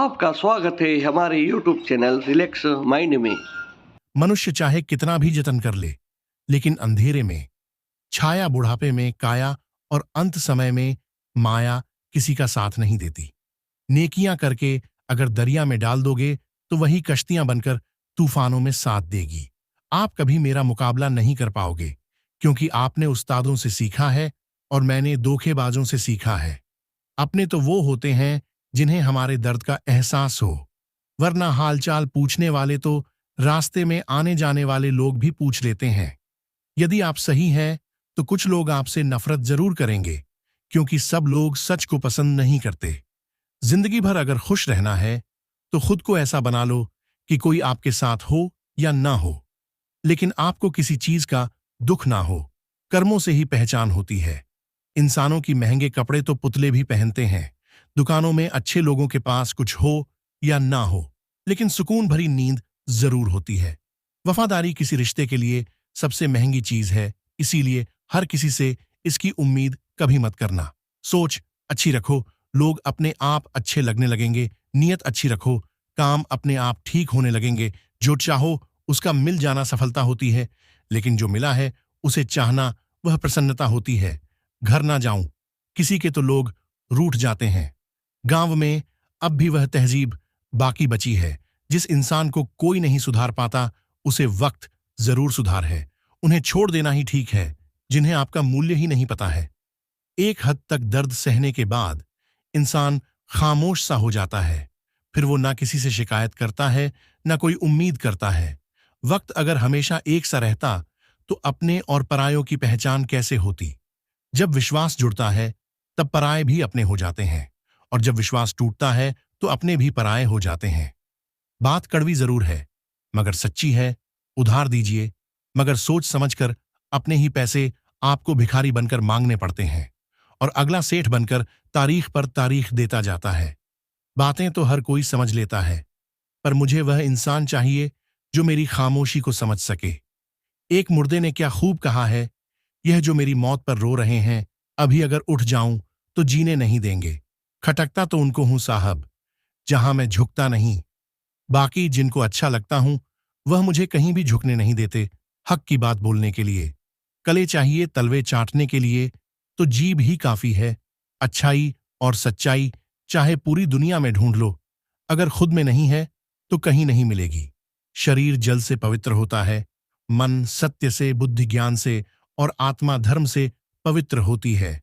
आपका स्वागत है हमारे YouTube चैनल रिलैक्स माइंड में। मनुष्य चाहे कितना भी जतन कर ले, लेकिन अंधेरे में, छाया बुढ़ापे में काया और अंत समय में माया किसी का साथ नहीं देती। नेकियां करके अगर दरिया में डाल दोगे तो वही कश्तियां बनकर तूफानों में साथ देगी। आप कभी मेरा मुकाबला नहीं कर पाओगे, क्योंकि आपने उस्तादों से सीखा है और मैंने धोखेबाजों से सीखा है। अपने तो वो होते हैं जिन्हें हमारे दर्द का एहसास हो, वरना हालचाल पूछने वाले तो रास्ते में आने जाने वाले लोग भी पूछ लेते हैं। यदि आप सही हैं तो कुछ लोग आपसे नफरत जरूर करेंगे, क्योंकि सब लोग सच को पसंद नहीं करते। जिंदगी भर अगर खुश रहना है तो खुद को ऐसा बना लो कि कोई आपके साथ हो या ना हो, लेकिन आपको किसी चीज का दुख ना हो। कर्मों से ही पहचान होती है। इंसानों की महंगे कपड़े तो पुतले भी पहनते हैं। दुकानों में अच्छे लोगों के पास कुछ हो या ना हो, लेकिन सुकून भरी नींद जरूर होती है। वफादारी किसी रिश्ते के लिए सबसे महंगी चीज है, इसीलिए हर किसी से इसकी उम्मीद कभी मत करना। सोच अच्छी रखो, लोग अपने आप अच्छे लगने लगेंगे। नीयत अच्छी रखो, काम अपने आप ठीक होने लगेंगे। जो चाहो उसका मिल जाना सफलता होती है, लेकिन जो मिला है उसे चाहना वह प्रसन्नता होती है। घर ना जाऊं किसी के तो लोग रूठ जाते हैं। गांव में अब भी वह तहजीब बाकी बची है। जिस इंसान को कोई नहीं सुधार पाता उसे वक्त जरूर सुधार है। उन्हें छोड़ देना ही ठीक है जिन्हें आपका मूल्य ही नहीं पता है। एक हद तक दर्द सहने के बाद इंसान खामोश सा हो जाता है। फिर वो ना किसी से शिकायत करता है, ना कोई उम्मीद करता है। वक्त अगर हमेशा एक सा रहता तो अपने और परायों की पहचान कैसे होती। जब विश्वास जुड़ता है तब पराये भी अपने हो जाते हैं, और जब विश्वास टूटता है तो अपने भी पराये हो जाते हैं। बात कड़वी जरूर है, मगर सच्ची है। उधार दीजिए, मगर सोच समझकर। अपने ही पैसे आपको भिखारी बनकर मांगने पड़ते हैं, और अगला सेठ बनकर तारीख पर तारीख देता जाता है। बातें तो हर कोई समझ लेता है, पर मुझे वह इंसान चाहिए जो मेरी खामोशी को समझ सके। एक मुर्दे ने क्या खूब कहा है, यह जो मेरी मौत पर रो रहे हैं, अभी अगर उठ जाऊं तो जीने नहीं देंगे। खटकता तो उनको हूं साहब, जहां मैं झुकता नहीं। बाकी जिनको अच्छा लगता हूं वह मुझे कहीं भी झुकने नहीं देते। हक की बात बोलने के लिए कले चाहिए, तलवे चाटने के लिए तो जीभ ही काफी है। अच्छाई और सच्चाई चाहे पूरी दुनिया में ढूंढ लो, अगर खुद में नहीं है तो कहीं नहीं मिलेगी। शरीर जल से पवित्र होता है, मन सत्य से, बुद्धि ज्ञान से और आत्मा धर्म से पवित्र होती है।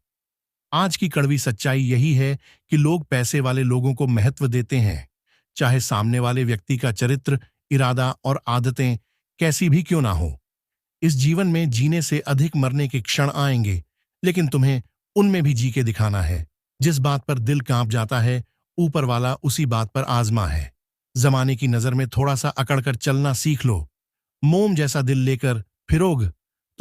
आज की कड़वी सच्चाई यही है कि लोग पैसे वाले लोगों को महत्व देते हैं, चाहे सामने वाले व्यक्ति का चरित्र, इरादा और आदतें कैसी भी क्यों ना हो। इस जीवन में जीने से अधिक मरने के क्षण आएंगे, लेकिन तुम्हें उनमें भी जी के दिखाना है। जिस बात पर दिल कांप जाता है, ऊपर वाला उसी बात पर आजमा है। जमाने की नजर में थोड़ा सा अकड़कर चलना सीख लो। मोम जैसा दिल लेकर फिरोग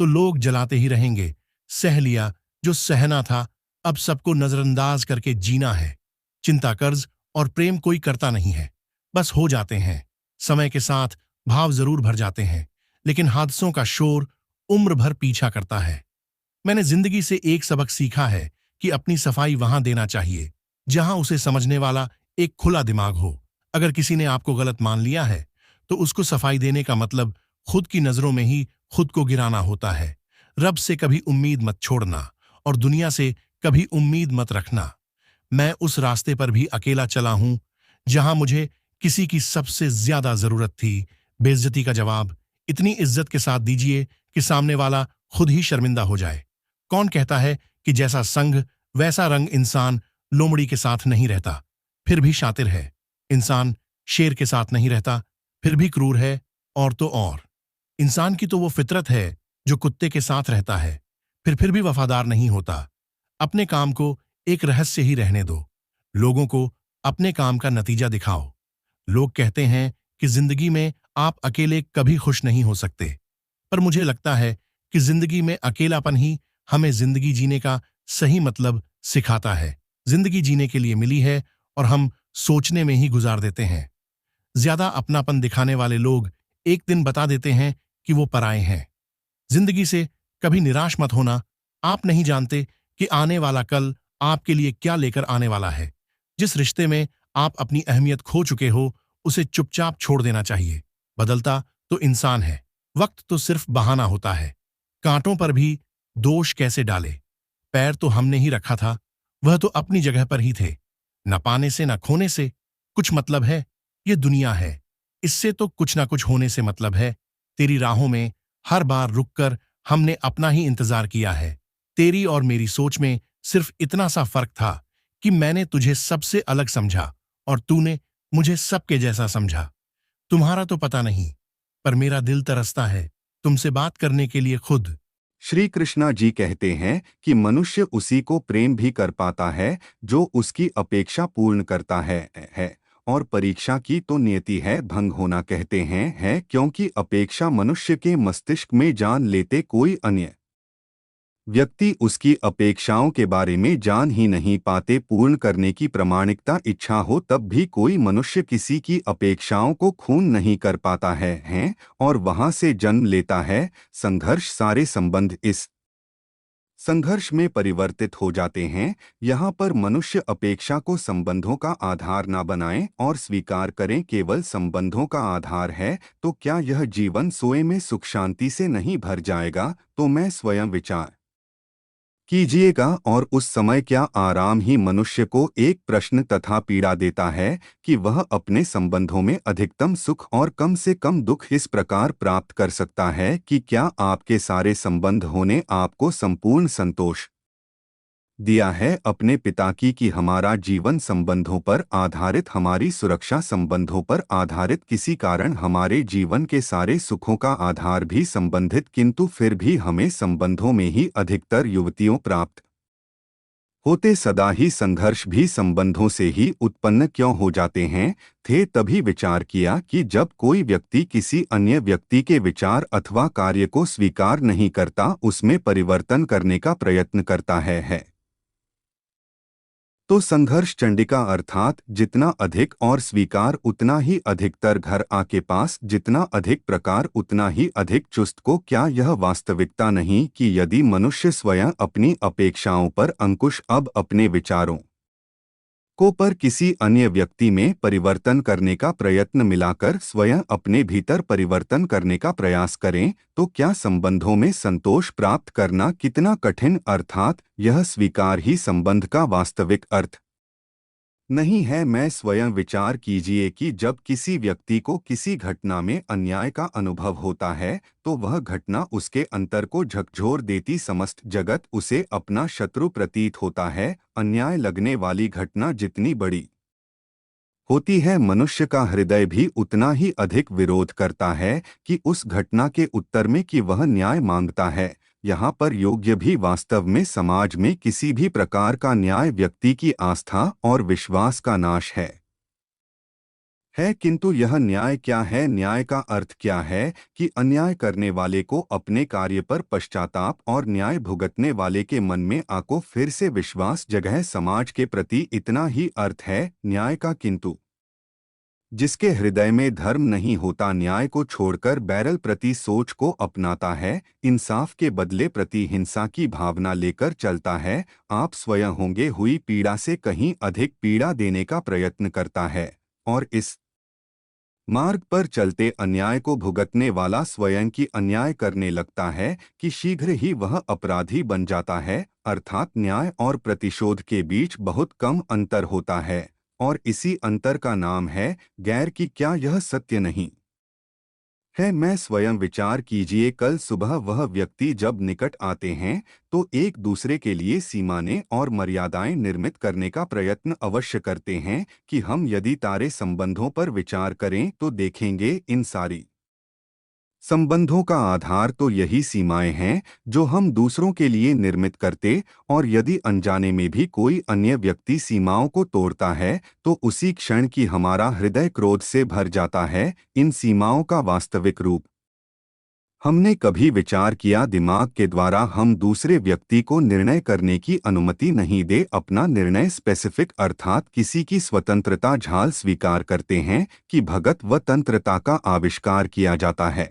तो लोग जलाते ही रहेंगे। सह लिया जो सहना था, अब सबको नजरअंदाज करके जीना है। चिंता, कर्ज और प्रेम कोई करता नहीं है, बस हो जाते हैं। समय के साथ भाव जरूर भर जाते हैं, लेकिन हादसों का शोर उम्र भर पीछा करता है। मैंने जिंदगी से एक सबक सीखा है कि अपनी सफाई वहां देना चाहिए जहां उसे समझने वाला एक खुला दिमाग हो। अगर किसी ने आपको गलत मान लिया है तो उसको सफाई देने का मतलब खुद की नजरों में ही खुद को गिराना होता है। रब से कभी उम्मीद मत छोड़ना, और दुनिया से कभी उम्मीद मत रखना। मैं उस रास्ते पर भी अकेला चला हूं जहां मुझे किसी की सबसे ज्यादा जरूरत थी। बेइज्जती का जवाब इतनी इज्जत के साथ दीजिए कि सामने वाला खुद ही शर्मिंदा हो जाए। कौन कहता है कि जैसा संग वैसा रंग। इंसान लोमड़ी के साथ नहीं रहता, फिर भी शातिर है। इंसान शेर के साथ नहीं रहता, फिर भी क्रूर है। और तो और, इंसान की तो वो फितरत है जो कुत्ते के साथ रहता है, फिर भी वफादार नहीं होता। अपने काम को एक रहस्य ही रहने दो। लोगों को अपने काम का नतीजा दिखाओ। लोग कहते हैं कि जिंदगी में आप अकेले कभी खुश नहीं हो सकते, पर मुझे लगता है कि जिंदगी में अकेलापन ही हमें जिंदगी जीने का सही मतलब सिखाता है। जिंदगी जीने के लिए मिली है और हम सोचने में ही गुजार देते हैं। ज्यादा अपनापन दिखाने वाले लोग एक दिन बता देते हैं कि वो पराये हैं। जिंदगी से कभी निराश मत होना। आप नहीं जानते कि आने वाला कल आपके लिए क्या लेकर आने वाला है। जिस रिश्ते में आप अपनी अहमियत खो चुके हो, उसे चुपचाप छोड़ देना चाहिए। बदलता तो इंसान है, वक्त तो सिर्फ बहाना होता है। कांटों पर भी दोष कैसे डाले? पैर तो हमने ही रखा था, वह तो अपनी जगह पर ही थे। न पाने से न खोने से कुछ मतलब है। ये दुनिया है, इससे तो कुछ ना कुछ होने से मतलब है। तेरी राहों में हर बार रुककर हमने अपना ही इंतजार किया है। तेरी और मेरी सोच में सिर्फ इतना सा फर्क था कि मैंने तुझे सबसे अलग समझा और तूने मुझे सबके जैसा समझा। तुम्हारा तो पता नहीं, पर मेरा दिल तरसता है तुमसे बात करने के लिए खुद। श्री कृष्णा जी कहते हैं कि मनुष्य उसी को प्रेम भी कर पाता है जो उसकी अपेक्षा पूर्ण करता है। और परीक्षा की तो नियति है भंग होना कहते हैं क्योंकि अपेक्षा मनुष्य के मस्तिष्क में जान लेते कोई अन्य व्यक्ति उसकी अपेक्षाओं के बारे में जान ही नहीं पाते। पूर्ण करने की प्रामाणिकता इच्छा हो तब भी कोई मनुष्य किसी की अपेक्षाओं को खून नहीं कर पाता है और वहां से जन्म लेता है संघर्ष। सारे संबंध इस संघर्ष में परिवर्तित हो जाते हैं। यहाँ पर मनुष्य अपेक्षा को संबंधों का आधार न बनाएं और स्वीकार करें केवल संबंधों का आधार है तो क्या यह जीवन स्वयं में सुख शांति से नहीं भर जाएगा? तो मैं स्वयं विचार कीजिएगा। और उस समय क्या आराम ही मनुष्य को एक प्रश्न तथा पीड़ा देता है कि वह अपने संबंधों में अधिकतम सुख और कम से कम दुख इस प्रकार प्राप्त कर सकता है कि क्या आपके सारे संबंध होने आपको संपूर्ण संतोष दिया है अपने पिता की कि हमारा जीवन संबंधों पर आधारित, हमारी सुरक्षा संबंधों पर आधारित, किसी कारण हमारे जीवन के सारे सुखों का आधार भी संबंधित, किंतु फिर भी हमें संबंधों में ही अधिकतर युवतियों प्राप्त होते। सदा ही संघर्ष भी संबंधों से ही उत्पन्न क्यों हो जाते हैं? थे तभी विचार किया कि जब कोई व्यक्ति किसी अन्य व्यक्ति के विचार अथवा कार्य को स्वीकार नहीं करता, उसमें परिवर्तन करने का प्रयत्न करता है तो संघर्ष चंडिका अर्थात जितना अधिक और स्वीकार उतना ही अधिकतर घर आके पास, जितना अधिक प्रकार उतना ही अधिक चुस्त को। क्या यह वास्तविकता नहीं कि यदि मनुष्य स्वयं अपनी अपेक्षाओं पर अंकुश अब अपने विचारों को पर किसी अन्य व्यक्ति में परिवर्तन करने का प्रयत्न मिलाकर स्वयं अपने भीतर परिवर्तन करने का प्रयास करें तो क्या संबंधों में संतोष प्राप्त करना कितना कठिन, अर्थात यह स्वीकार ही संबंध का वास्तविक अर्थ नहीं है। मैं स्वयं विचार कीजिए कि जब किसी व्यक्ति को किसी घटना में अन्याय का अनुभव होता है तो वह घटना उसके अंतर को झकझोर देती, समस्त जगत उसे अपना शत्रु प्रतीत होता है। अन्याय लगने वाली घटना जितनी बड़ी होती है, मनुष्य का हृदय भी उतना ही अधिक विरोध करता है कि उस घटना के उत्तर में कि वह न्याय मांगता है। यहाँ पर योग्य भी वास्तव में समाज में किसी भी प्रकार का न्याय व्यक्ति की आस्था और विश्वास का नाश है। किंतु यह न्याय क्या है? न्याय का अर्थ क्या है कि अन्याय करने वाले को अपने कार्य पर पश्चाताप और न्याय भुगतने वाले के मन में आको फिर से विश्वास जगह समाज के प्रति इतना ही अर्थ है न्याय का। किंतु जिसके हृदय में धर्म नहीं होता न्याय को छोड़कर बैरल प्रति सोच को अपनाता है, इंसाफ के बदले प्रति हिंसा की भावना लेकर चलता है, आप स्वयं होंगे हुई पीड़ा से कहीं अधिक पीड़ा देने का प्रयत्न करता है। और इस मार्ग पर चलते अन्याय को भुगतने वाला स्वयं की अन्याय करने लगता है कि शीघ्र ही वह अपराधी बन जाता है। अर्थात न्याय और प्रतिशोध के बीच बहुत कम अंतर होता है और इसी अंतर का नाम है गैर की। क्या यह सत्य नहीं है? मैं स्वयं विचार कीजिए, कल सुबह वह व्यक्ति जब निकट आते हैं तो एक दूसरे के लिए सीमाएं और मर्यादाएं निर्मित करने का प्रयत्न अवश्य करते हैं कि हम यदि तारे संबंधों पर विचार करें तो देखेंगे इन सारी संबंधों का आधार तो यही सीमाएं हैं जो हम दूसरों के लिए निर्मित करते, और यदि अनजाने में भी कोई अन्य व्यक्ति सीमाओं को तोड़ता है तो उसी क्षण की हमारा हृदय क्रोध से भर जाता है। इन सीमाओं का वास्तविक रूप हमने कभी विचार किया? दिमाग के द्वारा हम दूसरे व्यक्ति को निर्णय करने की अनुमति नहीं दे, अपना निर्णय स्पेसिफिक अर्थात किसी की स्वतंत्रता झाल स्वीकार करते हैं कि भगत व तंत्रता का आविष्कार किया जाता है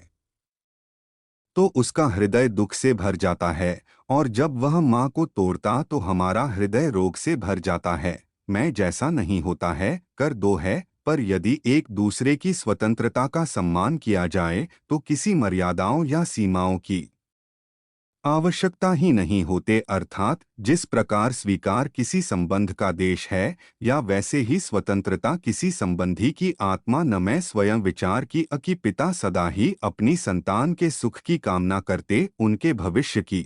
तो उसका हृदय दुख से भर जाता है, और जब वह माँ को तोड़ता तो हमारा हृदय रोग से भर जाता है। मैं जैसा नहीं होता है, कर दो है, पर यदि एक दूसरे की स्वतंत्रता का सम्मान किया जाए तो किसी मर्यादाओं या सीमाओं की आवश्यकता ही नहीं होते, अर्थात जिस प्रकार स्वीकार किसी संबंध का देश है, या वैसे ही स्वतंत्रता किसी संबंधी की आत्मा न। मैं स्वयं विचार की कि पिता सदा ही अपनी संतान के सुख की कामना करते, उनके भविष्य की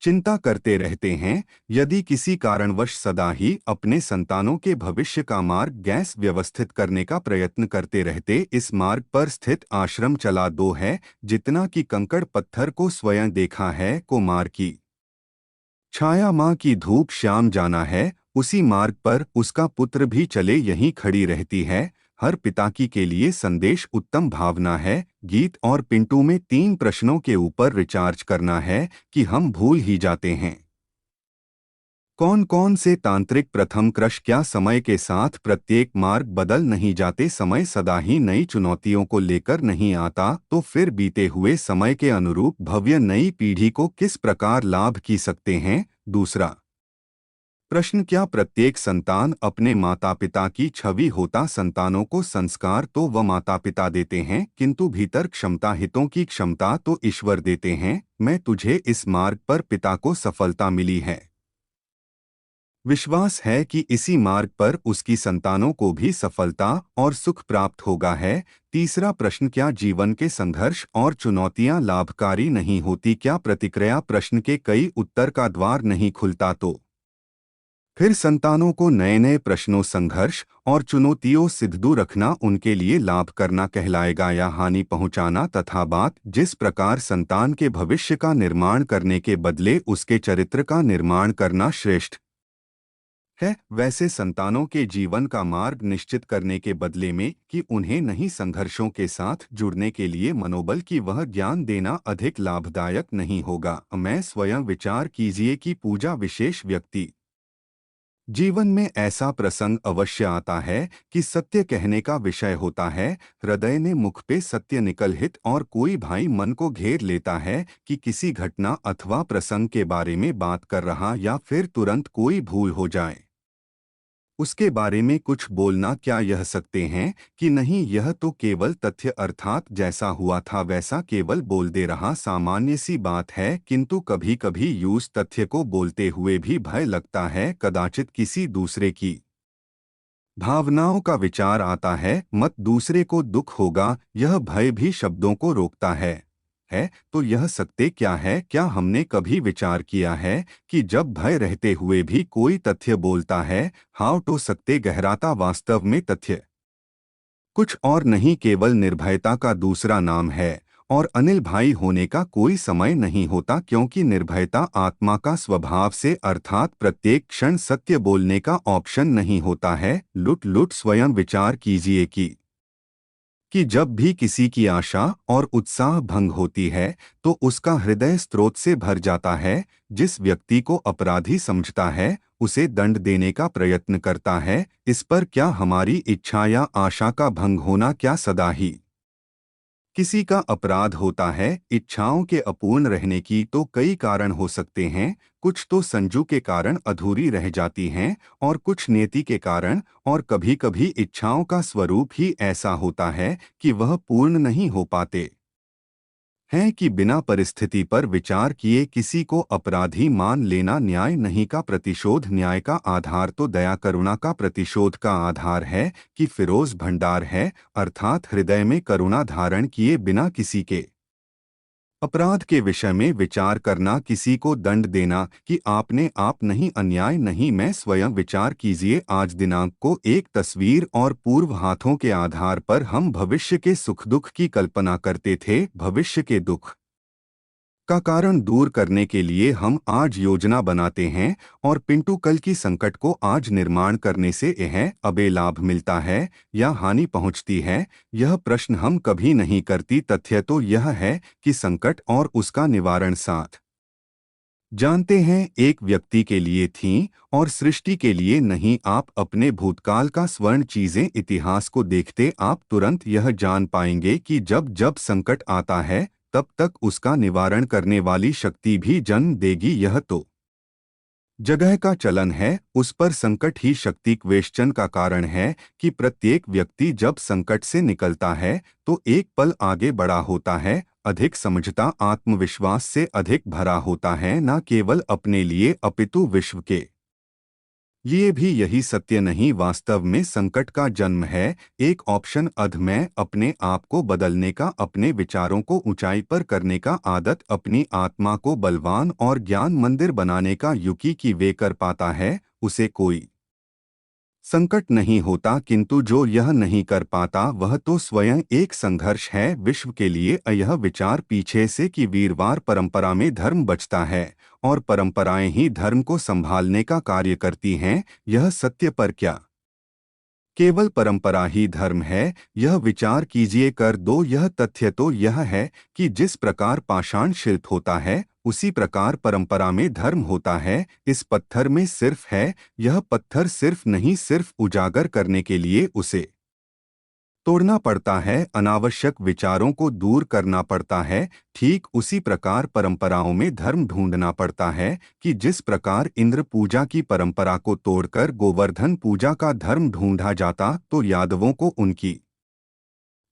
चिंता करते रहते हैं। यदि किसी कारणवश सदा ही अपने संतानों के भविष्य का मार्ग गैस व्यवस्थित करने का प्रयत्न करते रहते, इस मार्ग पर स्थित आश्रम चला दो है, जितना कि कंकड़ पत्थर को स्वयं देखा है को मार की छाया माँ की धूप श्याम जाना है, उसी मार्ग पर उसका पुत्र भी चले यहीं खड़ी रहती है। हर पिता की के लिए संदेश उत्तम भावना है। गीत और पिंटू में 3 प्रश्नों के ऊपर रिचार्ज करना है कि हम भूल ही जाते हैं। कौन कौन से तांत्रिक प्रथम क्रश? क्या समय के साथ प्रत्येक मार्ग बदल नहीं जाते? समय सदा ही नई चुनौतियों को लेकर नहीं आता, तो फिर बीते हुए समय के अनुरूप भव्य नई पीढ़ी को किस प्रकार लाभ की सकते हैं? दूसरा प्रश्न, क्या प्रत्येक संतान अपने माता पिता की छवि होता? संतानों को संस्कार तो वह माता पिता देते हैं, किंतु भीतर क्षमता, हितों की क्षमता तो ईश्वर देते हैं। मैं तुझे इस मार्ग पर पिता को सफलता मिली है, विश्वास है कि इसी मार्ग पर उसकी संतानों को भी सफलता और सुख प्राप्त होगा है। तीसरा प्रश्न, क्या जीवन के संघर्ष और चुनौतियां लाभकारी नहीं होती? क्या प्रतिक्रिया प्रश्न के कई उत्तर का द्वार नहीं खुलता? तो फिर संतानों को नए नए प्रश्नों, संघर्ष और चुनौतियों से दूर रखना उनके लिए लाभ करना कहलाएगा या हानि पहुंचाना? तथा बात जिस प्रकार संतान के भविष्य का निर्माण करने के बदले उसके चरित्र का निर्माण करना श्रेष्ठ है, वैसे संतानों के जीवन का मार्ग निश्चित करने के बदले में कि उन्हें नहीं संघर्षों के साथ जुड़ने के लिए मनोबल की वह ज्ञान देना अधिक लाभदायक नहीं होगा? मैं स्वयं विचार कीजिए कि पूजा विशेष व्यक्ति जीवन में ऐसा प्रसंग अवश्य आता है कि सत्य कहने का विषय होता है, हृदय ने मुख पे सत्य निकल हित, और कोई भाई मन को घेर लेता है कि किसी घटना अथवा प्रसंग के बारे में बात कर रहा, या फिर तुरंत कोई भूल हो जाए उसके बारे में कुछ बोलना क्या यह सकते हैं कि नहीं, यह तो केवल तथ्य अर्थात जैसा हुआ था वैसा केवल बोल दे रहा, सामान्य सी बात है। किंतु कभी कभी यूं तथ्य को बोलते हुए भी भय लगता है, कदाचित किसी दूसरे की भावनाओं का विचार आता है, मत दूसरे को दुख होगा, यह भय भी शब्दों को रोकता है तो यह सत्य क्या है? क्या हमने कभी विचार किया है कि जब भय रहते हुए भी कोई तथ्य बोलता है, हाउ तो सत्य गहराता वास्तव में तथ्य कुछ और नहीं, केवल निर्भयता का दूसरा नाम है। और अनिल भाई, होने का कोई समय नहीं होता, क्योंकि निर्भयता आत्मा का स्वभाव से, अर्थात प्रत्येक क्षण सत्य बोलने का ऑप्शन नहीं होता है। लुट लुट स्वयं विचार कीजिए कि जब भी किसी की आशा और उत्साह भंग होती है तो उसका हृदय स्रोत से भर जाता है। जिस व्यक्ति को अपराधी समझता है उसे दंड देने का प्रयत्न करता है। इस पर क्या हमारी इच्छा या आशा का भंग होना क्या सदा ही किसी का अपराध होता है? इच्छाओं के अपूर्ण रहने की तो कई कारण हो सकते हैं, कुछ तो संजू के कारण अधूरी रह जाती हैं, और कुछ नियति के कारण, और कभी-कभी इच्छाओं का स्वरूप ही ऐसा होता है कि वह पूर्ण नहीं हो पाते हैं। कि बिना परिस्थिति पर विचार किए किसी को अपराधी मान लेना न्याय नहीं का प्रतिशोध। न्याय का आधार तो दया करुणा का प्रतिशोध का आधार है कि फिरोज भंडार है, अर्थात हृदय में करुणा धारण किए बिना किसी के अपराध के विषय में विचार करना, किसी को दंड देना कि आपने आप नहीं, अन्याय नहीं। मैं स्वयं विचार कीजिए, आज दिनांक को एक तस्वीर और पूर्व हाथों के आधार पर हम भविष्य के सुख दुख की कल्पना करते थे। भविष्य के दुख का कारण दूर करने के लिए हम आज योजना बनाते हैं, और पिंटू कल की संकट को आज निर्माण करने से यह अबे लाभ मिलता है या हानि पहुंचती है, यह प्रश्न हम कभी नहीं करती। तथ्य तो यह है कि संकट और उसका निवारण साथ जानते हैं एक व्यक्ति के लिए थीं और सृष्टि के लिए नहीं। आप अपने भूतकाल का स्वर्ण चीजें इतिहास को देखते आप तुरंत यह जान पाएंगे कि जब जब संकट आता है तब तक उसका निवारण करने वाली शक्ति भी जन्म देगी। यह तो जगह का चलन है, उस पर संकट ही शक्ति क्वेश्चन का कारण है कि प्रत्येक व्यक्ति जब संकट से निकलता है तो एक पल आगे बढ़ा होता है, अधिक समझता, आत्मविश्वास से अधिक भरा होता है, न केवल अपने लिए अपितु विश्व के लिए भी। यही सत्य नहीं वास्तव में संकट का जन्म है। एक ऑप्शन अध में अपने आप को बदलने का, अपने विचारों को ऊंचाई पर करने का, आदत अपनी आत्मा को बलवान और ज्ञान मंदिर बनाने का युकी की वे कर पाता है, उसे कोई संकट नहीं होता। किंतु जो यह नहीं कर पाता वह तो स्वयं एक संघर्ष है विश्व के लिए। यह विचार पीछे से कि वीरवार परंपरा में धर्म बचता है और परंपराएं ही धर्म को संभालने का कार्य करती हैं, यह सत्य पर क्या केवल परंपरा ही धर्म है, यह विचार कीजिए कर दो। यह तथ्य तो यह है कि जिस प्रकार पाषाण शिल्प होता है उसी प्रकार परंपरा में धर्म होता है। इस पत्थर में सिर्फ है, यह पत्थर सिर्फ नहीं, सिर्फ उजागर करने के लिए उसे तोड़ना पड़ता है, अनावश्यक विचारों को दूर करना पड़ता है। ठीक उसी प्रकार परंपराओं में धर्म ढूंढना पड़ता है कि जिस प्रकार इंद्र पूजा की परंपरा को तोड़कर गोवर्धन पूजा का धर्म ढूंढा जाता तो यादवों को उनकी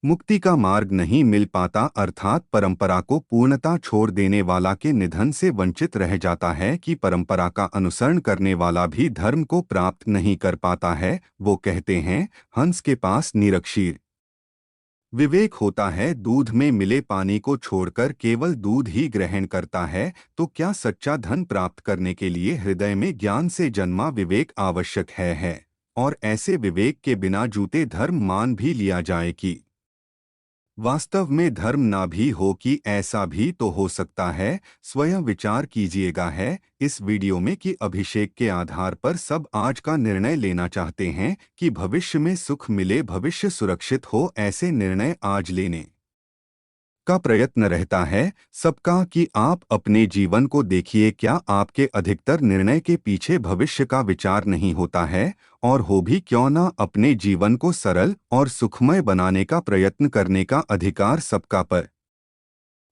मुक्ति का मार्ग नहीं मिल पाता, अर्थात परंपरा को पूर्णता छोड़ देने वाला के निधन से वंचित रह जाता है कि परंपरा का अनुसरण करने वाला भी धर्म को प्राप्त नहीं कर पाता है। वो कहते हैं, हंस के पास निरक्षीर विवेक होता है, दूध में मिले पानी को छोड़कर केवल दूध ही ग्रहण करता है। तो क्या सच्चा धन प्राप्त करने के लिए हृदय में ज्ञान से जन्मा विवेक आवश्यक है? और ऐसे विवेक के बिना जूते धर्म मान भी लिया जाए कि वास्तव में धर्म ना भी हो, कि ऐसा भी तो हो सकता है। स्वयं विचार कीजिएगा है इस वीडियो में कि अभिषेक के आधार पर सब आज का निर्णय लेना चाहते हैं कि भविष्य में सुख मिले, भविष्य सुरक्षित हो, ऐसे निर्णय आज लेने का प्रयत्न रहता है सबका कि आप अपने जीवन को देखिए, क्या आपके अधिकतर निर्णय के पीछे भविष्य का विचार नहीं होता है? और हो भी क्यों ना, अपने जीवन को सरल और सुखमय बनाने का प्रयत्न करने का अधिकार सबका पर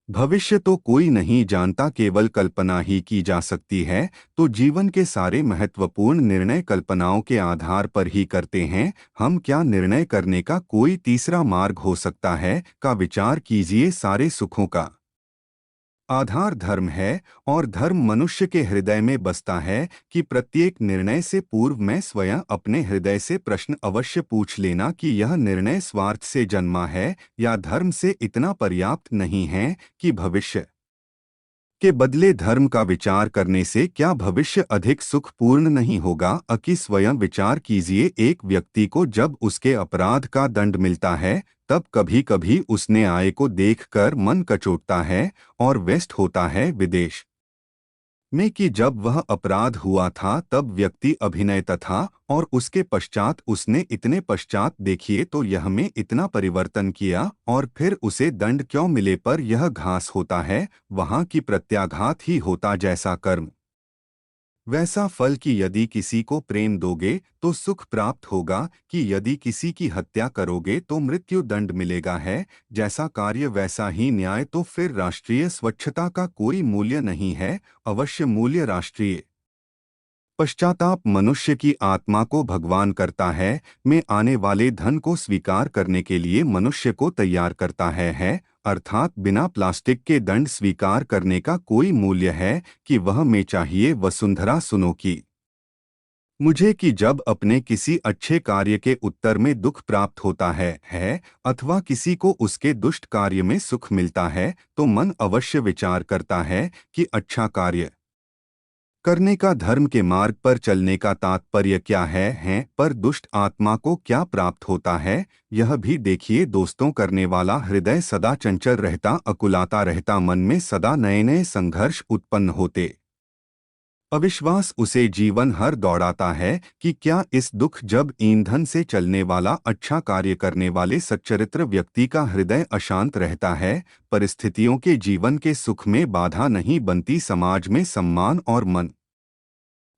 भविष्य तो कोई नहीं जानता, केवल कल्पना ही की जा सकती है। तो जीवन के सारे महत्वपूर्ण निर्णय कल्पनाओं के आधार पर ही करते हैं हम। क्या निर्णय करने का कोई तीसरा मार्ग हो सकता है? का विचार कीजिए। सारे सुखों का आधार धर्म है और धर्म मनुष्य के हृदय में बसता है कि प्रत्येक निर्णय से पूर्व मैं स्वयं अपने हृदय से प्रश्न अवश्य पूछ लेना कि यह निर्णय स्वार्थ से जन्मा है या धर्म से इतना पर्याप्त नहीं है कि भविष्य के बदले धर्म का विचार करने से क्या भविष्य अधिक सुखपूर्ण नहीं होगा? अकि स्वयं विचार कीजिए, एक व्यक्ति को जब उसके अपराध का दंड मिलता है तब कभी कभी उसने आय को देखकर मन कचोटता है और व्यस्त होता है विदेश में कि जब वह अपराध हुआ था तब व्यक्ति अभिनयता था और उसके पश्चात उसने इतने पश्चात देखिए तो यह में इतना परिवर्तन किया और फिर उसे दंड क्यों मिले पर यह घास होता है, वहाँ की प्रत्याघात ही होता। जैसा कर्म वैसा फल, कि यदि किसी को प्रेम दोगे तो सुख प्राप्त होगा, कि यदि किसी की हत्या करोगे तो मृत्यु दंड मिलेगा है। जैसा कार्य वैसा ही न्याय। तो फिर राष्ट्रीय स्वच्छता का कोई मूल्य नहीं है, अवश्य मूल्य राष्ट्रीय पश्चाताप मनुष्य की आत्मा को भगवान करता है, में आने वाले धन को स्वीकार करने के लिए मनुष्य को तैयार करता है। अर्थात बिना प्लास्टिक के दंड स्वीकार करने का कोई मूल्य है कि वह में चाहिए वसुंधरा सुनो की मुझे, कि जब अपने किसी अच्छे कार्य के उत्तर में दुख प्राप्त होता है अथवा किसी को उसके दुष्ट कार्य में सुख मिलता है तो मन अवश्य विचार करता है कि अच्छा कार्य करने का, धर्म के मार्ग पर चलने का तात्पर्य क्या है? पर दुष्ट आत्मा को क्या प्राप्त होता है यह भी देखिए दोस्तों। करने वाला हृदय सदा चंचल रहता, अकुलाता रहता, मन में सदा नए नए संघर्ष उत्पन्न होते, अविश्वास उसे जीवन हर दौड़ाता है कि क्या इस दुख जब ईंधन से चलने वाला अच्छा कार्य करने वाले सच्चरित्र व्यक्ति का हृदय अशांत रहता है, परिस्थितियों के जीवन के सुख में बाधा नहीं बनती, समाज में सम्मान और मन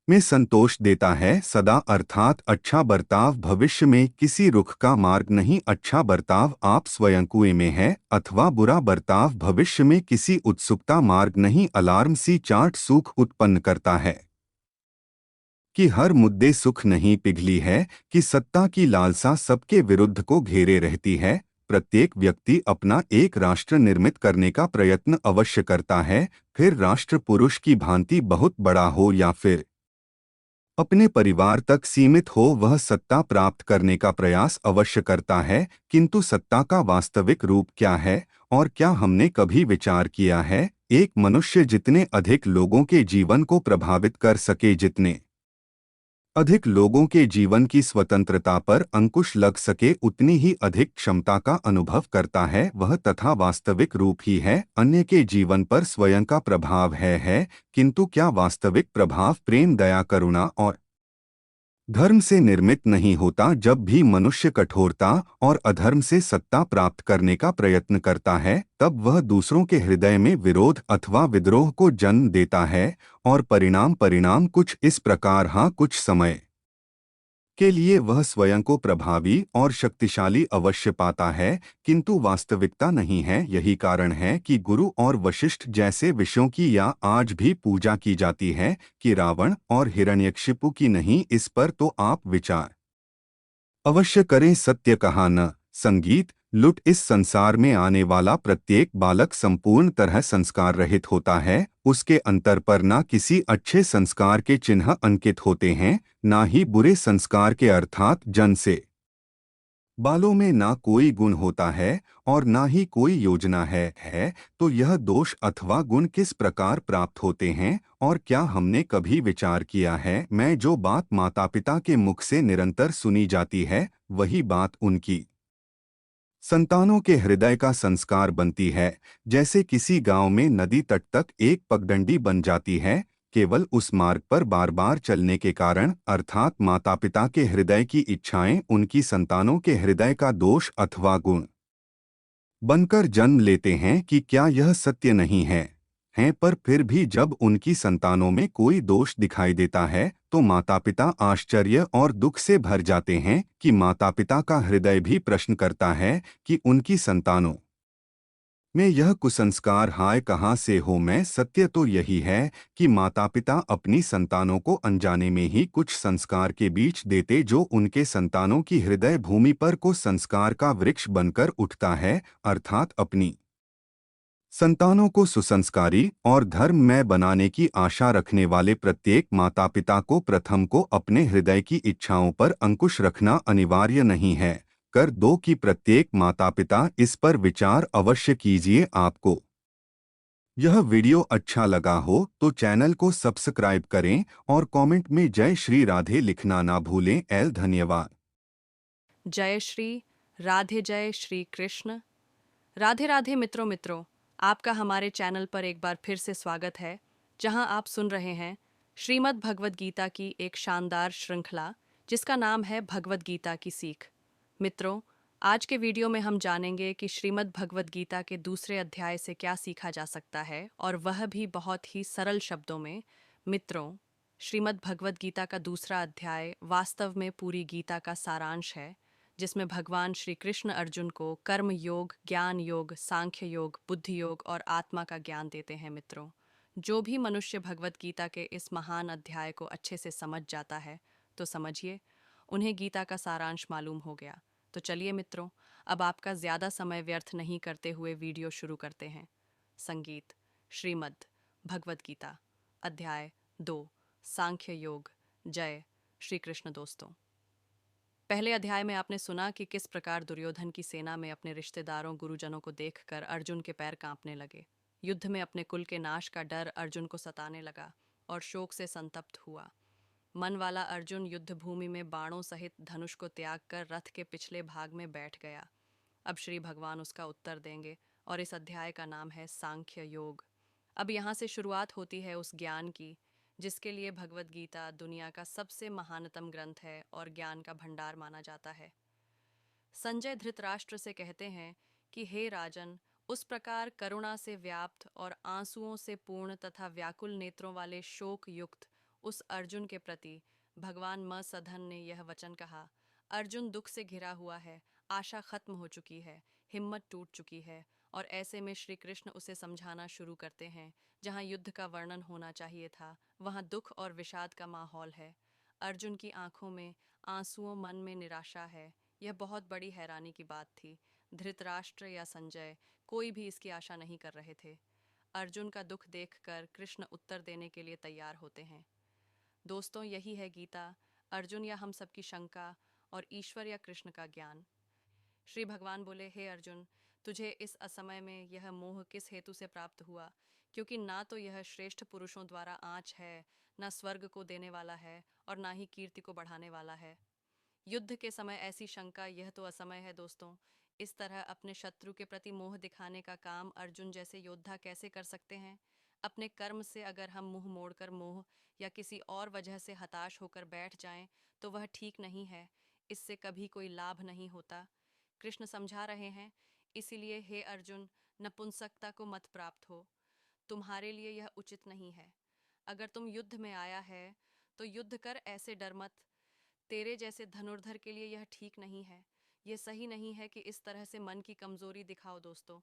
में संतोष देता है सदा, अर्थात अच्छा बर्ताव भविष्य में किसी रुख का मार्ग नहीं। अच्छा बर्ताव आप स्वयं कुएं में है, अथवा बुरा बर्ताव भविष्य में किसी उत्सुकता मार्ग नहीं, अलार्म सी चार्ट सुख उत्पन्न करता है। कि हर मुद्दे सुख नहीं पिघली है, कि सत्ता की लालसा सबके विरुद्ध को घेरे रहती है। प्रत्येक व्यक्ति अपना एक राष्ट्र निर्मित करने का प्रयत्न अवश्य करता है, फिर राष्ट्र पुरुष की भांति बहुत बड़ा हो या फिर अपने परिवार तक सीमित हो, वह सत्ता प्राप्त करने का प्रयास अवश्य करता है। किंतु सत्ता का वास्तविक रूप क्या है, और क्या हमने कभी विचार किया है? एक मनुष्य जितने अधिक लोगों के जीवन को प्रभावित कर सके, जितने अधिक लोगों के जीवन की स्वतंत्रता पर अंकुश लग सके, उतनी ही अधिक क्षमता का अनुभव करता है वह, तथा वास्तविक रूप ही है। अन्य के जीवन पर स्वयं का प्रभाव है, किंतु क्या वास्तविक प्रभाव प्रेम, दया, करुणा और धर्म से निर्मित नहीं होता? जब भी मनुष्य कठोरता और अधर्म से सत्ता प्राप्त करने का प्रयत्न करता है, तब वह दूसरों के हृदय में विरोध अथवा विद्रोह को जन्म देता है, और परिणाम कुछ इस प्रकार, हाँ, कुछ समय के लिए वह स्वयं को प्रभावी और शक्तिशाली अवश्य पाता है, किंतु वास्तविकता नहीं है। यही कारण है कि गुरु और वशिष्ठ जैसे विषयों की या आज भी पूजा की जाती है, कि रावण और हिरण्यकशिपु की नहीं। इस पर तो आप विचार अवश्य करें। सत्य कहा न संगीत लुट। इस संसार में आने वाला प्रत्येक बालक संपूर्ण तरह संस्कार रहित होता है। उसके अंतर पर ना किसी अच्छे संस्कार के चिन्ह अंकित होते हैं, ना ही बुरे संस्कार के, अर्थात जन्म से बालों में ना कोई गुण होता है और ना ही कोई योजना है। तो यह दोष अथवा गुण किस प्रकार प्राप्त होते हैं, और क्या हमने कभी विचार किया है? मैं जो बात माता पिता के मुख से निरंतर सुनी जाती है, वही बात उनकी संतानों के हृदय का संस्कार बनती है। जैसे किसी गांव में नदी तट तक एक पगडंडी बन जाती है, केवल उस मार्ग पर बार बार चलने के कारण, अर्थात माता पिता के हृदय की इच्छाएं उनकी संतानों के हृदय का दोष अथवा गुण बनकर जन्म लेते हैं। कि क्या यह सत्य नहीं है? पर फिर भी जब उनकी संतानों में कोई दोष दिखाई देता है, तो माता पिता आश्चर्य और दुख से भर जाते हैं। कि माता पिता का हृदय भी प्रश्न करता है कि उनकी संतानों में यह कुसंस्कार हाय कहाँ से हो। मैं सत्य तो यही है कि माता पिता अपनी संतानों को अनजाने में ही कुछ संस्कार के बीच देते, जो उनके संतानों की हृदय भूमि पर को संस्कार का वृक्ष बनकर उठता है, अर्थात अपनी संतानों को सुसंस्कारी और धर्ममय बनाने की आशा रखने वाले प्रत्येक माता पिता को प्रथम को अपने हृदय की इच्छाओं पर अंकुश रखना अनिवार्य नहीं है। कर दो कि प्रत्येक माता पिता इस पर विचार अवश्य कीजिए। आपको यह वीडियो अच्छा लगा हो तो चैनल को सब्सक्राइब करें और कमेंट में जय श्री राधे लिखना ना भूलें। धन्यवाद। जय श्री राधे, जय श्री कृष्ण। राधे राधे मित्रों मित्रों, आपका हमारे चैनल पर एक बार फिर से स्वागत है, जहां आप सुन रहे हैं श्रीमद् भगवद गीता की एक शानदार श्रृंखला, जिसका नाम है भगवद गीता की सीख। मित्रों, आज के वीडियो में हम जानेंगे कि श्रीमद् भगवद गीता के दूसरे अध्याय से क्या सीखा जा सकता है, और वह भी बहुत ही सरल शब्दों में। मित्रों, श्रीमद् भगवद गीता का दूसरा अध्याय वास्तव में पूरी गीता का सारांश है, जिसमें भगवान श्री कृष्ण अर्जुन को कर्म योग, ज्ञान योग, सांख्य योग, बुद्धि योग और आत्मा का ज्ञान देते हैं। मित्रों, जो भी मनुष्य भगवद गीता के इस महान अध्याय को अच्छे से समझ जाता है, तो समझिए उन्हें गीता का सारांश मालूम हो गया। तो चलिए मित्रों, अब आपका ज़्यादा समय व्यर्थ नहीं करते हुए वीडियो शुरू करते हैं। संगीत। श्रीमद् भगवद गीता अध्याय 2, सांख्य योग। जय श्री कृष्ण। दोस्तों, पहले अध्याय में आपने सुना कि किस प्रकार दुर्योधन की सेना में अपने रिश्तेदारों, गुरुजनों को देखकर अर्जुन के पैर कांपने लगे। युद्ध में अपने कुल के नाश का डर अर्जुन को सताने लगा और शोक से संतप्त हुआ। मन वाला अर्जुन युद्ध भूमि में बाणों सहित धनुष को त्याग कर रथ के पिछले भाग में बैठ गया। अब श्री भगवान उसका उत्तर देंगे, और इस अध्याय का नाम है सांख्य योग। अब यहाँ से शुरुआत होती है उस ज्ञान की जिसके लिए भगवद गीता दुनिया का सबसे महानतम ग्रंथ है और ज्ञान का भंडार माना जाता है। संजय धृतराष्ट्र से कहते हैं कि हे राजन, उस प्रकार करुणा से व्याप्त और आंसुओं से पूर्ण तथा व्याकुल नेत्रों वाले शोक युक्त उस अर्जुन के प्रति भगवान मसधन ने यह वचन कहा। अर्जुन दुख से घिरा हुआ है, आशा खत्म हो चुकी है, हिम्मत टूट चुकी है, और ऐसे में श्री कृष्ण उसे समझाना शुरू करते हैं। जहाँ युद्ध का वर्णन होना चाहिए था, वहाँ दुख और विषाद का माहौल है। अर्जुन की आंखों में आंसुओं, मन में निराशा है। यह बहुत बड़ी हैरानी की बात थी। धृतराष्ट्र या संजय कोई भी इसकी आशा नहीं कर रहे थे। अर्जुन का दुख देखकर कृष्ण उत्तर देने के लिए तैयार होते हैं। दोस्तों, यही है गीता, अर्जुन या हम सबकी शंका और ईश्वर या कृष्ण का ज्ञान। श्री भगवान बोले, हे अर्जुन, तुझे इस असमय में यह मोह किस हेतु से प्राप्त हुआ? क्योंकि ना तो यह श्रेष्ठ पुरुषों द्वारा आँच है, ना स्वर्ग को देने वाला है, और ना ही कीर्ति को बढ़ाने वाला है। युद्ध के समय ऐसी शंका, यह तो असमय है दोस्तों। इस तरह अपने शत्रु के प्रति मोह दिखाने का काम अर्जुन जैसे योद्धा कैसे कर सकते हैं? अपने कर्म से अगर हम मुंह मोड़कर मोह या किसी और वजह से हताश होकर बैठ जाएं, तो वह ठीक नहीं है। इससे कभी कोई लाभ नहीं होता। कृष्ण समझा रहे हैं, इसीलिए हे अर्जुन, नपुंसकता को मत प्राप्त हो। तुम्हारे लिए यह उचित नहीं है। अगर तुम युद्ध में आया है तो युद्ध कर, ऐसे डर मत। तेरे जैसे धनुर्धर के लिए यह ठीक नहीं है। यह सही नहीं है कि इस तरह से मन की कमजोरी दिखाओ दोस्तों।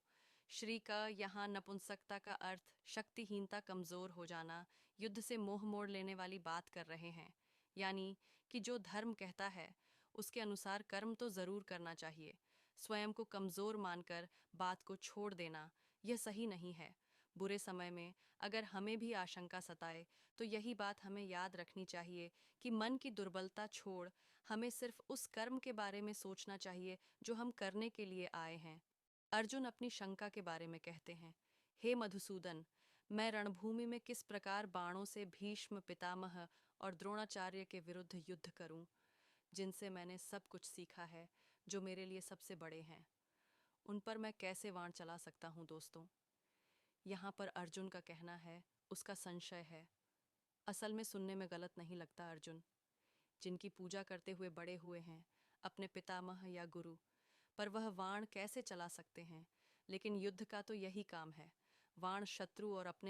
श्री का यहाँ नपुंसकता का अर्थ शक्तिहीनता, कमजोर हो जाना, युद्ध से मोह मोड़ लेने वाली बात कर रहे हैं। यानी कि जो धर्म कहता है उसके अनुसार कर्म तो जरूर करना चाहिए। स्वयं को कमजोर मानकर बात को छोड़ देना, यह सही नहीं है। बुरे समय में अगर हमें भी आशंका सताए तो यही बात हमें याद रखनी चाहिए कि मन की दुर्बलता छोड़ हमें सिर्फ उस कर्म के बारे में सोचना चाहिए जो हम करने के लिए आए हैं। अर्जुन अपनी शंका के बारे में कहते हैं, हे मधुसूदन, मैं रणभूमि में किस प्रकार बाणों से भीष्म पितामह और द्रोणाचार्य के विरुद्ध युद्ध करूं, जिनसे मैंने सब कुछ सीखा है, जो मेरे लिए सबसे बड़े हैं। उन पर मैं कैसे वाण चला सकता हूं दोस्तों? यहाँ पर अर्जुन का कहना है, उसका संशय है। असल में सुनने में गलत नहीं लगता अर्जुन, जिनकी पूजा करते हुए बड़े हुए हैं, अपने पितामह या गुरु, पर वह वाण कैसे चला सकते हैं? लेकिन युद्ध का तो यही काम है, वाण शत्रु और अपने